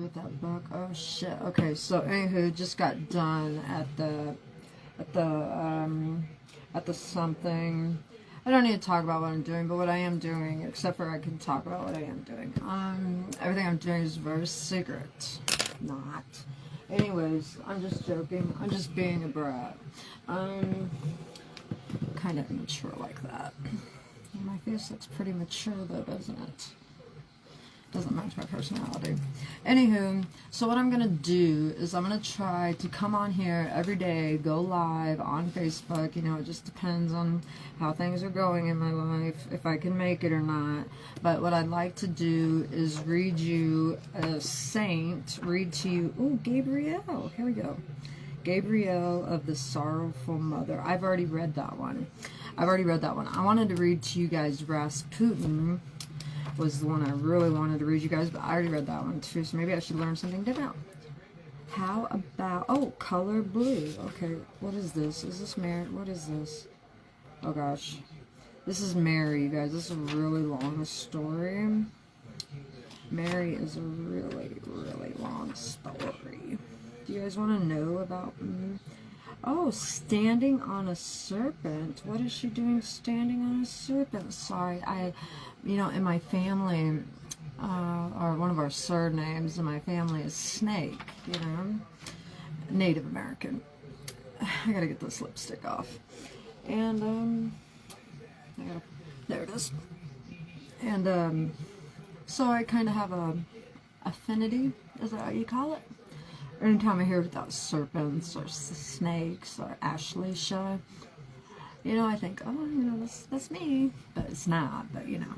With that book. Oh shit. Okay, so anywho, just got done at the at the something. I don't need to talk about what I'm doing, but what I am doing, except for I can talk about what I am doing. Everything I'm doing is very secret. Not. Anyways, I'm just joking. I'm just being a brat. Kind of immature like that. My face looks pretty mature though, doesn't it? Doesn't match my personality. Anywho, so what I'm gonna do is I'm gonna try to come on here every day, go live on Facebook. You know, it just depends on how things are going in my life, if I can make it or not. But what I'd like to do is read you a saint, read to you, ooh, Gabrielle, here we go. Gabrielle of the Sorrowful Mother. I've already read that one. I wanted to read to you guys Rasputin was the one I really wanted to read you guys, but I already read that one too, so maybe I should learn something different. How about, oh, color blue. Okay, what is this? Is this Mary? What is this? Oh gosh. This is Mary, you guys. This is a really long story. Mary is a really, really long story. Do you guys want to know about... Oh, standing on a serpent. What is she doing standing on a serpent? Sorry, you know, in my family, or one of our surnames in my family is Snake, you know, Native American. I gotta get this lipstick off. And, there it is. And, so I kind of have a affinity, is that what you call it? Anytime I hear about serpents or snakes or Ashleisha, you know, I think, oh, you know, that's me. But it's not, but you know.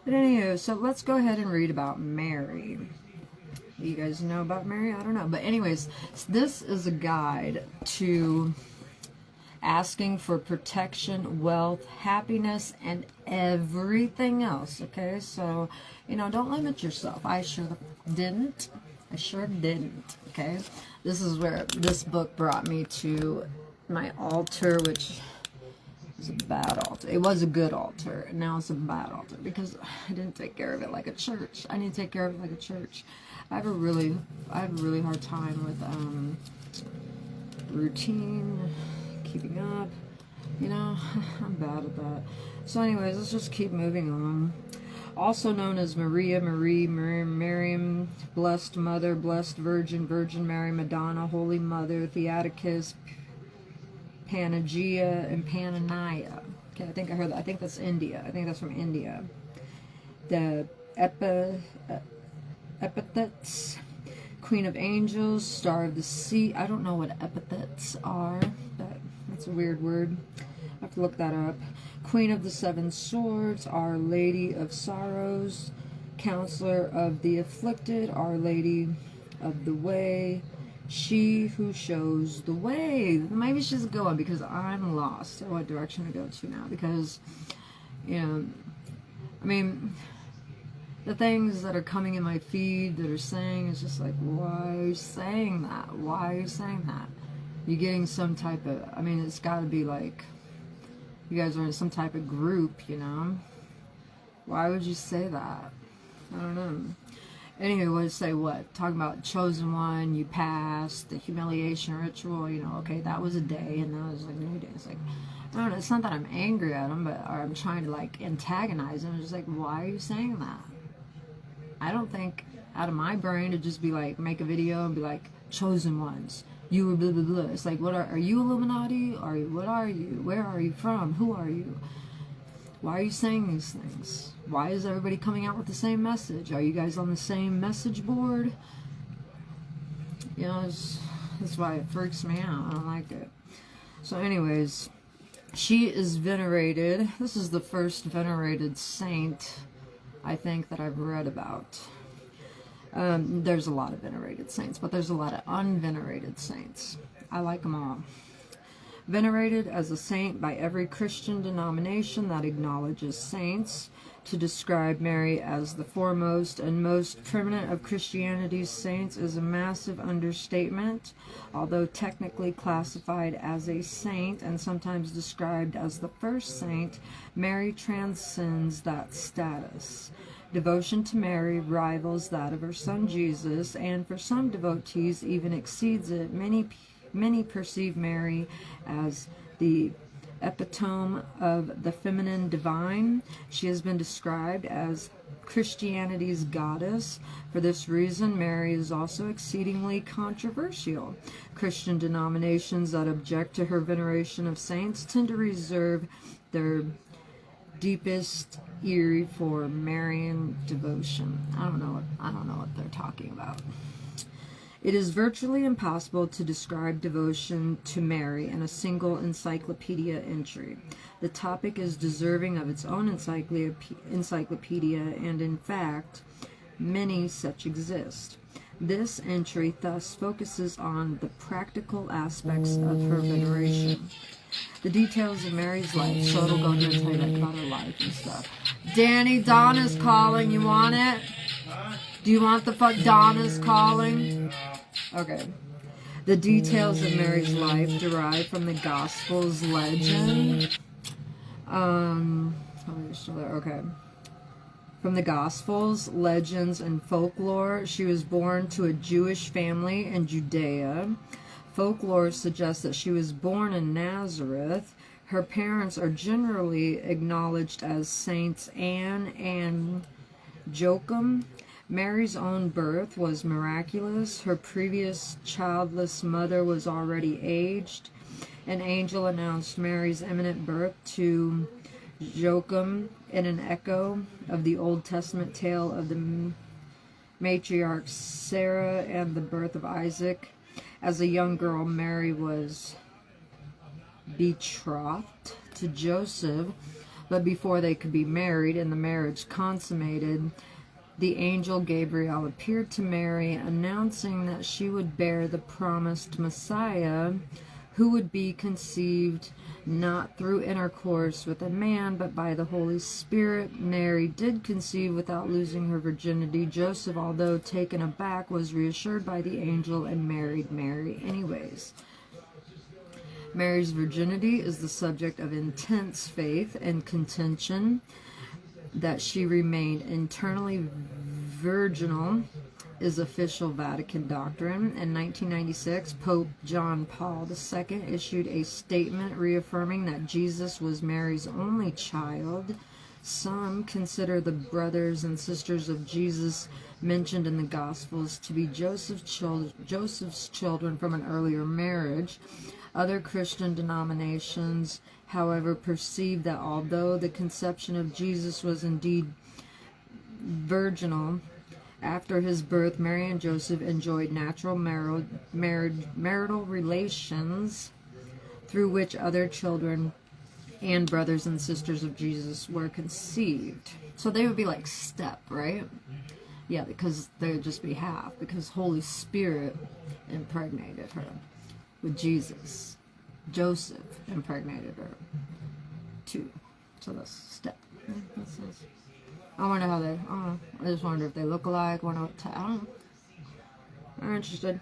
But anyway, so let's go ahead and read about Mary. You guys know about Mary? I don't know. But anyways, this is a guide to asking for protection, wealth, happiness, and everything else, okay? So, you know, don't limit yourself. I sure didn't, okay? This is where this book brought me to my altar, which is a bad altar. It was a good altar, and now it's a bad altar because I didn't take care of it like a church. I need to take care of it like a church. I have a really hard time with routine, keeping up, you know. I'm bad at that. So anyways, let's just keep moving on. Also known as Maria, Miriam, Blessed Mother, Blessed Virgin, Virgin Mary, Madonna, Holy Mother, Theotokos, Panagia, and Panania. Okay, I think I heard that. I think that's India. I think that's from India. The epithets: Queen of Angels, Star of the Sea. I don't know what epithets are. That's a weird word. I have to look that up. Queen of the Seven Swords, Our Lady of Sorrows, Counselor of the Afflicted, Our Lady of the Way, She Who Shows the Way. Maybe she's a good one because I'm lost at what direction to go to now. Because, you know, I mean, the things that are coming in my feed that are saying, it's just like, why are you saying that? Why are you saying that? You're getting some type of, I mean, it's got to be like, you guys are in some type of group, you know? Why would you say that? I don't know. Anyway, would say what? Talking about chosen one, you passed, the humiliation ritual, you know, okay, that was a day, and now it's like new day. It's like, I don't know, it's not that I'm angry at them, but or I'm trying to like antagonize them. It's just like, why are you saying that? I don't think out of my brain to just be like, make a video and be like, chosen ones. You were blah, blah, blah. It's like, what are you Illuminati? What are you? Where are you from? Who are you? Why are you saying these things? Why is everybody coming out with the same message? Are you guys on the same message board? You know, that's why it freaks me out. I don't like it. So anyways, she is venerated. This is the first venerated saint, I think, that I've read about. There's a lot of venerated saints, but there's a lot of unvenerated saints. I like them all. Venerated as a saint by every Christian denomination that acknowledges saints. To describe Mary as the foremost and most permanent of Christianity's saints is a massive understatement. Although technically classified as a saint and sometimes described as the first saint, Mary transcends that status. Devotion to Mary rivals that of her son Jesus, and for some devotees even exceeds it. Many perceive Mary as the epitome of the feminine divine. She has been described as Christianity's goddess. For this reason, Mary is also exceedingly controversial. Christian denominations that object to her veneration of saints tend to reserve their deepest ear for Marian devotion. I don't know what they're talking about. It is virtually impossible to describe devotion to Mary in a single encyclopedia entry. The topic is deserving of its own encyclopedia, and in fact, many such exist. This entry thus focuses on the practical aspects of her veneration. The details of Mary's life, so it'll go here and tell you like about her life and stuff. Danny, Donna's calling. You want it? Do you want the fuck Donna's calling? Okay. The details of Mary's life derive from the Gospels legend. Okay. From the Gospels, legends, and folklore, she was born to a Jewish family in Judea. Folklore suggests that she was born in Nazareth. Her parents are generally acknowledged as Saints Anne and Joachim. Mary's own birth was miraculous. Her previous childless mother was already aged. An angel announced Mary's imminent birth to Joachim in an echo of the Old Testament tale of the matriarch Sarah and the birth of Isaac. As a young girl, Mary was betrothed to Joseph, but before they could be married and the marriage consummated, the angel Gabriel appeared to Mary, announcing that she would bear the promised Messiah, who would be conceived not through intercourse with a man, but by the Holy Spirit. Mary did conceive without losing her virginity. Joseph, although taken aback, was reassured by the angel and married Mary anyways. Mary's virginity is the subject of intense faith and contention. That she remained internally virginal is official Vatican doctrine. In 1996, Pope John Paul II issued a statement reaffirming that Jesus was Mary's only child. Some consider the brothers and sisters of Jesus mentioned in the Gospels to be Joseph's children from an earlier marriage. Other Christian denominations, however, perceive that although the conception of Jesus was indeed virginal, after his birth, Mary and Joseph enjoyed natural marital relations through which other children and brothers and sisters of Jesus were conceived. So they would be like step, right? Yeah, because they would just be half, because Holy Spirit impregnated her with Jesus. Joseph impregnated her too. So that's step. I wonder how they, I just wonder if they look alike. I don't know. I'm interested.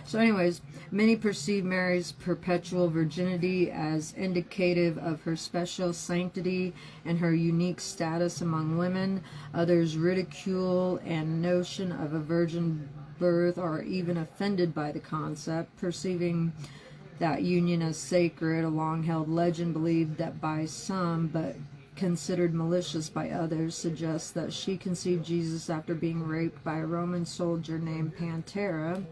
So anyways, many perceive Mary's perpetual virginity as indicative of her special sanctity and her unique status among women. Others ridicule and notion of a virgin birth, or even offended by the concept, perceiving that union as sacred. A long-held legend believed that by some, but considered malicious by others, suggests that she conceived Jesus after being raped by a Roman soldier named Pantera.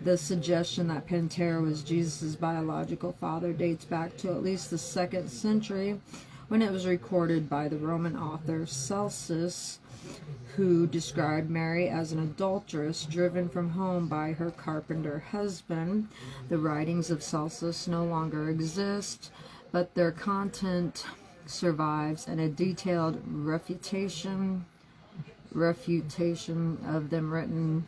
The suggestion that Pantera was Jesus' biological father dates back to at least the 2nd century, when it was recorded by the Roman author Celsus, who described Mary as an adulteress driven from home by her carpenter husband. The writings of Celsus no longer exist, but their content survives, and a detailed refutation of them written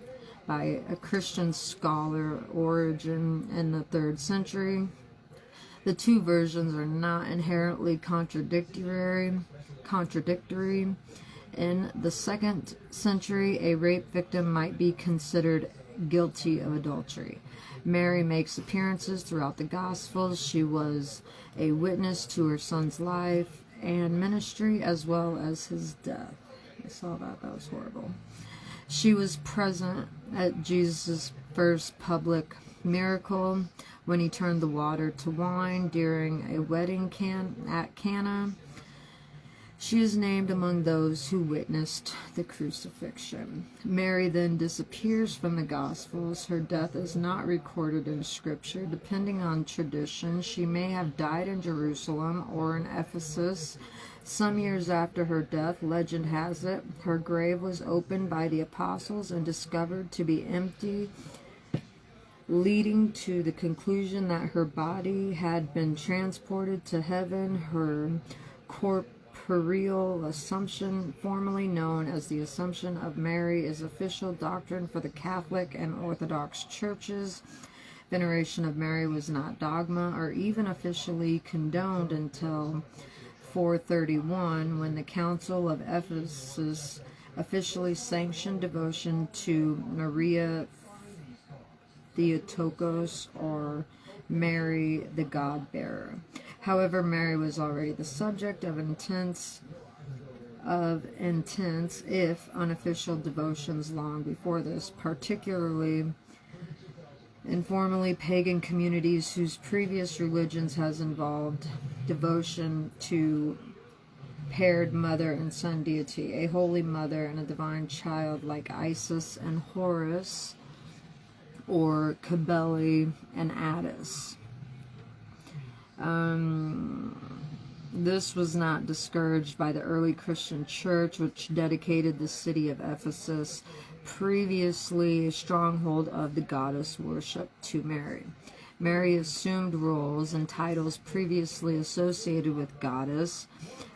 by a Christian scholar, Origen, in the 3rd century. The two versions are not inherently contradictory. In the 2nd century, a rape victim might be considered guilty of adultery. Mary makes appearances throughout the Gospels. She was a witness to her son's life and ministry, as well as his death. saw that. That was horrible. She was present at Jesus' first public miracle when he turned the water to wine during a wedding at Cana. She is named among those who witnessed the crucifixion. Mary then disappears from the Gospels. Her death is not recorded in Scripture. Depending on tradition, she may have died in Jerusalem or in Ephesus. Some years after her death, legend has it, her grave was opened by the apostles and discovered to be empty, leading to the conclusion that her body had been transported to heaven. Her corporeal assumption, formerly known as the Assumption of Mary, is official doctrine for the Catholic and Orthodox churches. Veneration of Mary was not dogma or even officially condoned until 431, when the Council of Ephesus officially sanctioned devotion to Maria Theotokos, or Mary the God-bearer. However, Mary was already the subject of intense, if unofficial, devotions long before this, particularly in formerly pagan communities whose previous religions has involved devotion to paired mother and son deity, a holy mother and a divine child like Isis and Horus, or Cybele and Attis. This was not discouraged by the early Christian church, which dedicated the city of Ephesus, previously a stronghold of the goddess worship, to Mary. Mary assumed roles and titles previously associated with goddess,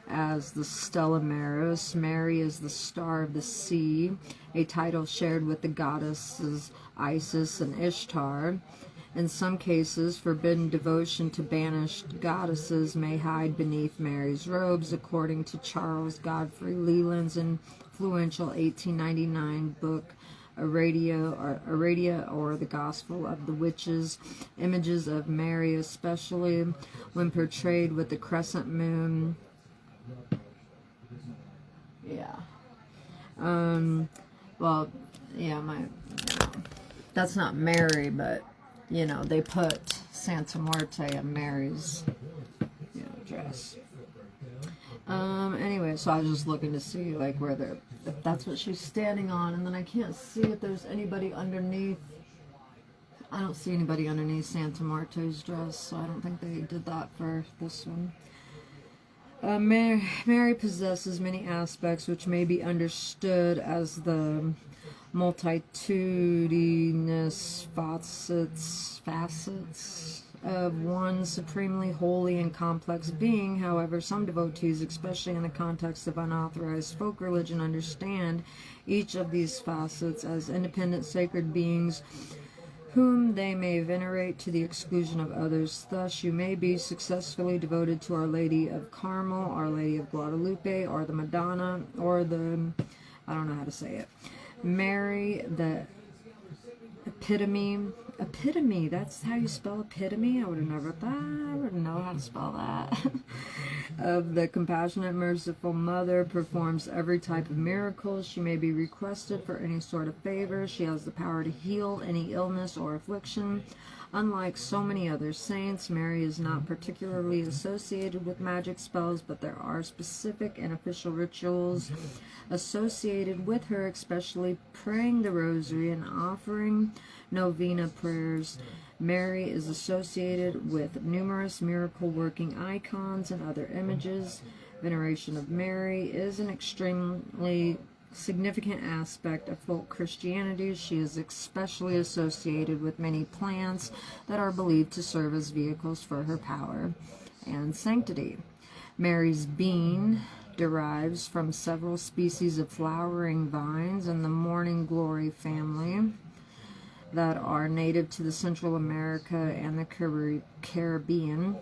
as the Stella Maris. Mary is the star of the sea, a title shared with the goddesses Isis and Ishtar. In some cases, forbidden devotion to banished goddesses may hide beneath Mary's robes, according to Charles Godfrey Leland's influential 1899 book, Aradia, or the Gospel of the Witches. Images of Mary, especially when portrayed with the crescent moon. Yeah. Well, yeah, that's not Mary, but, they put Santa Muerte in Mary's, dress. Anyway, so I was just looking to see, where if that's what she's standing on, and then I can't see if there's anybody underneath. I don't see anybody underneath Santa Marte's dress, so I don't think they did that for this one. Mary possesses many aspects which may be understood as the multitudinous facets of one supremely holy and complex being. However, some devotees, especially in the context of unauthorized folk religion, understand each of these facets as independent sacred beings whom they may venerate to the exclusion of others. Thus, you may be successfully devoted to Our Lady of Carmel, Our Lady of Guadalupe, or the Madonna, or the, I don't know how to say it, Mary, the Epitome, that's how you spell epitome? I would have never thought, I wouldn't know how to spell that. Of the compassionate, merciful mother, performs every type of miracle. She may be requested for any sort of favor. She has the power to heal any illness or affliction. Unlike so many other saints, Mary is not particularly associated with magic spells, but there are specific and official rituals associated with her, especially praying the rosary and offering novena prayers. Mary is associated with numerous miracle-working icons and other images. Veneration of Mary is an extremely significant aspect of folk Christianity. She is especially associated with many plants that are believed to serve as vehicles for her power and sanctity. Mary's being derives from several species of flowering vines in the morning glory family that are native to the Central America and the Caribbean.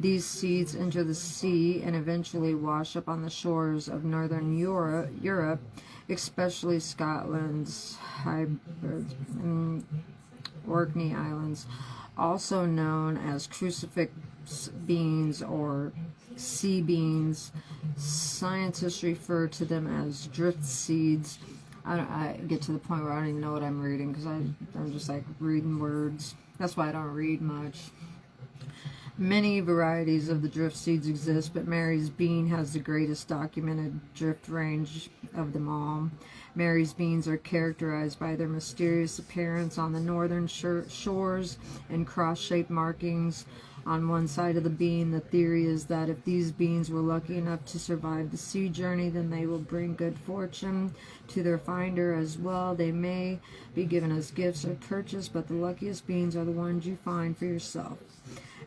These seeds enter the sea and eventually wash up on the shores of northern Europe. especially Scotland's Hebrides and Orkney Islands, also known as crucifix beans or sea beans. Scientists refer to them as drift seeds. I get to the point where I don't even know what I'm reading because I'm just like reading words. That's why I don't read much. Many varieties of the drift seeds exist, but Mary's bean has the greatest documented drift range of them all. Mary's beans are characterized by their mysterious appearance on the northern shores and cross-shaped markings on one side of the bean. The theory is that if these beans were lucky enough to survive the sea journey, then they will bring good fortune to their finder as well. They may be given as gifts or purchased, but the luckiest beans are the ones you find for yourself.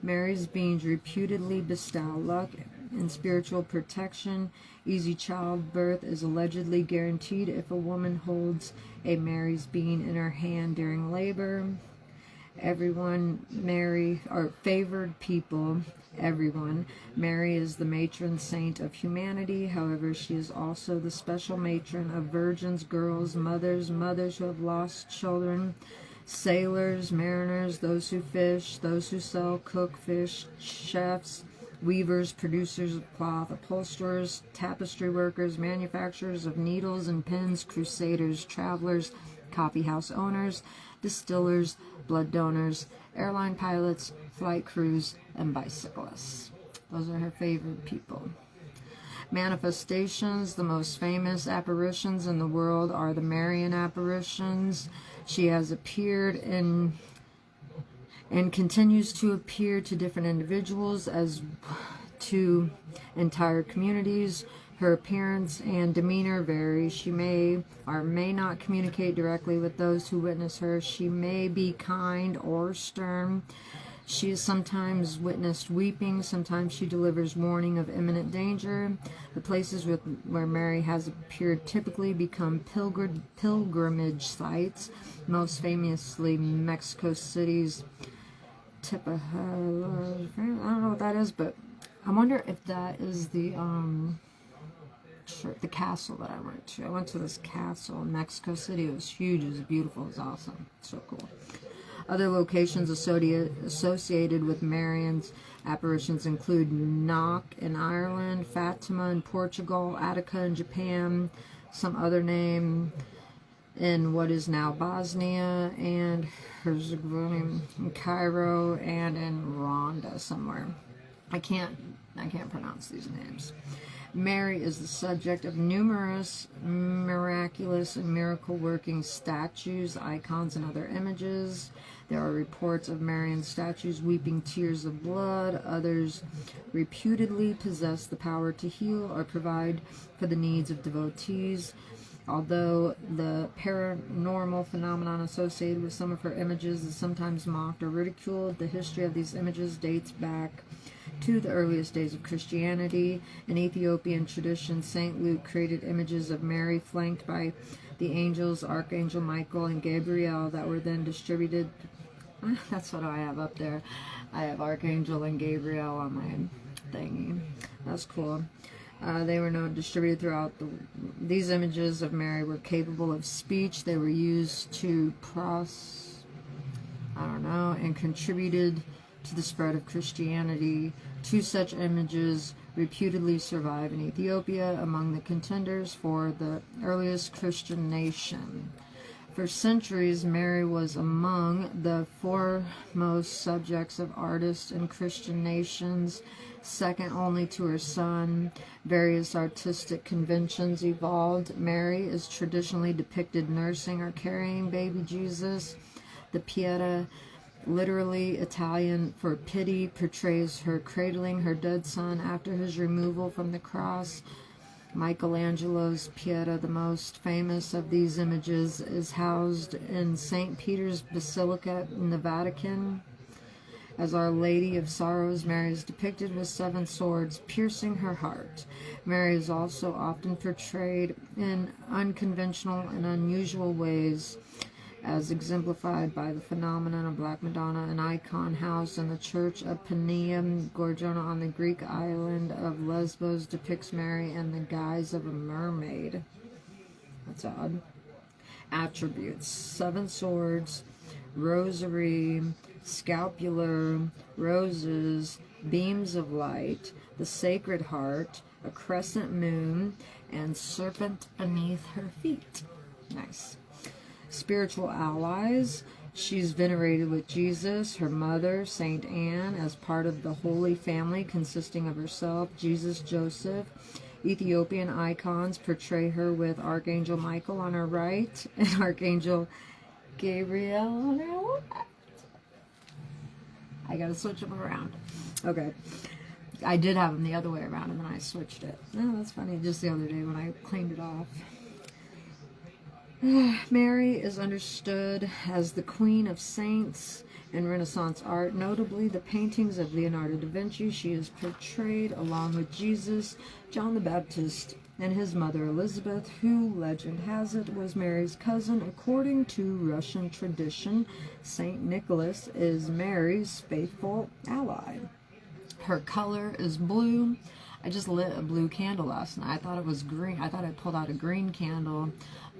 Mary's beans reputedly bestow luck and spiritual protection. Easy childbirth is allegedly guaranteed if a woman holds a Mary's bean in her hand during labor. Everyone, Mary, or favored people, everyone. Mary is the matron saint of humanity. However, she is also the special matron of virgins, girls, mothers who have lost children, sailors, mariners, those who fish, those who sell, cook, fish, chefs, weavers, producers of cloth, upholsterers, tapestry workers, manufacturers of needles and pins, crusaders, travelers, coffee house owners, distillers, blood donors, airline pilots, flight crews, and bicyclists. Those are her favorite people. Manifestations. The most famous apparitions in the world are the Marian apparitions. She has appeared in and continues to appear to different individuals as to entire communities. Her appearance and demeanor vary. She may or may not communicate directly with those who witness her. She may be kind or stern. She is sometimes witnessed weeping. Sometimes she delivers warning of imminent danger. The places where Mary has appeared typically become pilgrimage sites, most famously Mexico City's Tipajala. I don't know what that is, but I wonder if that is the castle that I went to. I went to this castle in Mexico City. It was huge. It was beautiful. It was awesome. So cool. Other locations associated with Marian's apparitions include Knock in Ireland, Fatima in Portugal, Attica in Japan, some other name in what is now Bosnia, and Herzegovina in Cairo, and in Rwanda somewhere. I can't pronounce these names. Mary is the subject of numerous miraculous and miracle-working statues, icons, and other images. There are reports of Marian statues weeping tears of blood. Others reputedly possess the power to heal or provide for the needs of devotees. Although the paranormal phenomenon associated with some of her images is sometimes mocked or ridiculed, the history of these images dates back to the earliest days of Christianity. In Ethiopian tradition, St. Luke created images of Mary flanked by the angels, Archangel Michael and Gabriel, that were then distributed. That's what I have up there. I have Archangel and Gabriel on my thingy. That's cool. They were distributed throughout these images of Mary were capable of speech. They were used to and contributed to the spread of Christianity. Two such images reputedly survive in Ethiopia among the contenders for the earliest Christian nation. For centuries, Mary was among the foremost subjects of artists in Christian nations, second only to her son. Various artistic conventions evolved. Mary is traditionally depicted nursing or carrying baby Jesus. The Pieta, literally Italian for pity, portrays her cradling her dead son after his removal from the cross. Michelangelo's Pieta, the most famous of these images, is housed in St. Peter's Basilica in the Vatican. As Our Lady of Sorrows, Mary is depicted with 7 swords piercing her heart. Mary is also often portrayed in unconventional and unusual ways, as exemplified by the phenomenon of Black Madonna, an icon housed in the church of Pania Gorgona on the Greek island of Lesbos, depicts Mary in the guise of a mermaid. That's odd. Attributes: 7 swords, rosary, scapular, roses, beams of light, the Sacred Heart, a crescent moon, and serpent beneath her feet. Nice. Spiritual allies: she's venerated with Jesus, her mother, Saint Anne, as part of the Holy Family consisting of herself, Jesus, Joseph. Ethiopian icons portray her with Archangel Michael on her right and Archangel Gabriel on her left. I gotta switch them around. Okay. I did have them the other way around and then I switched it. Oh, that's funny. Just the other day when I cleaned it off. Mary is understood as the Queen of Saints in Renaissance art, notably the paintings of Leonardo da Vinci. She is portrayed along with Jesus, John the Baptist, and his mother Elizabeth, who, legend has it, was Mary's cousin. According to Russian tradition, Saint Nicholas is Mary's faithful ally. Her color is blue. I just lit a blue candle last night. I thought it was green. I thought I pulled out a green candle,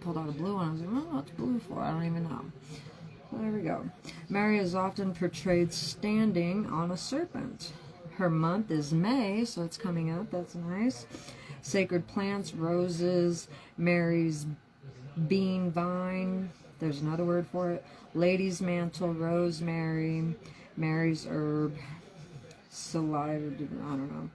pulled out a blue one. I was like, oh, what's blue for? I don't even know. There we go. Mary is often portrayed standing on a serpent. Her month is May, so it's coming up. That's nice. Sacred plants: roses, Mary's bean vine. There's another word for it. Lady's mantle, rosemary, Mary's herb, saliva, I don't know.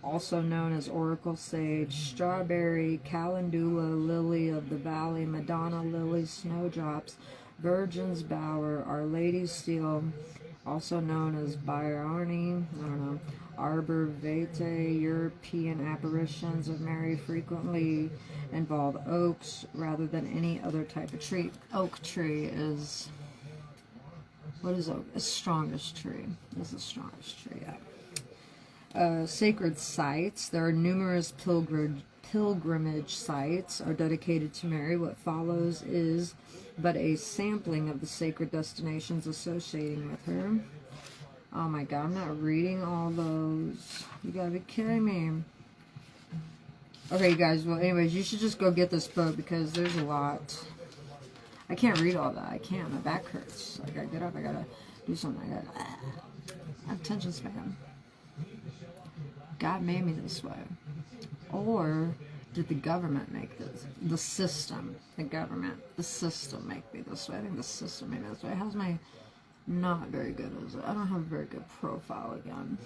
Also known as oracle sage, strawberry, calendula, lily of the valley, Madonna lily, snowdrops, Virgin's bower, Our Lady's seal, also known as Bryony, I don't know, arbor vitae. European apparitions of Mary frequently involve oaks rather than any other type of tree. Oak tree is, what is oak? The strongest tree. It's the strongest tree, yeah. Sacred sites. There are numerous pilgrimage sites are dedicated to Mary. What follows is but a sampling of the sacred destinations associating with her. Oh my God, I'm not reading all those. You gotta be kidding me. Okay, you guys, well, anyways, you should just go get this book because there's a lot. I can't read all that. I can't. My back hurts. I gotta get up. I gotta do something. I have attention span. God made me this way. Or did the government make this? The system, the government, the system make me this way. I think the system made me this way. How's my not very good? I don't have a very good profile again.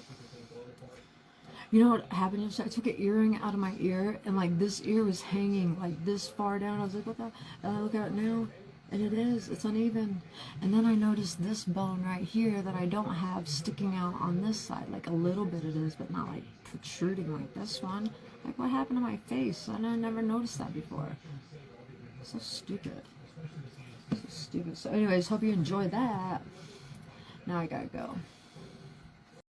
You know what happened yesterday? I took an earring out of my ear and like this ear was hanging like this far down. I was like, what the? And I look at it now and it is. It's uneven. And then I noticed this bone right here that I don't have sticking out on this side. Like a little bit it is, but not like protruding like this one. Like what happened to my face? I never noticed that before. So stupid. So stupid. So anyways, hope you enjoy that. Now I gotta go.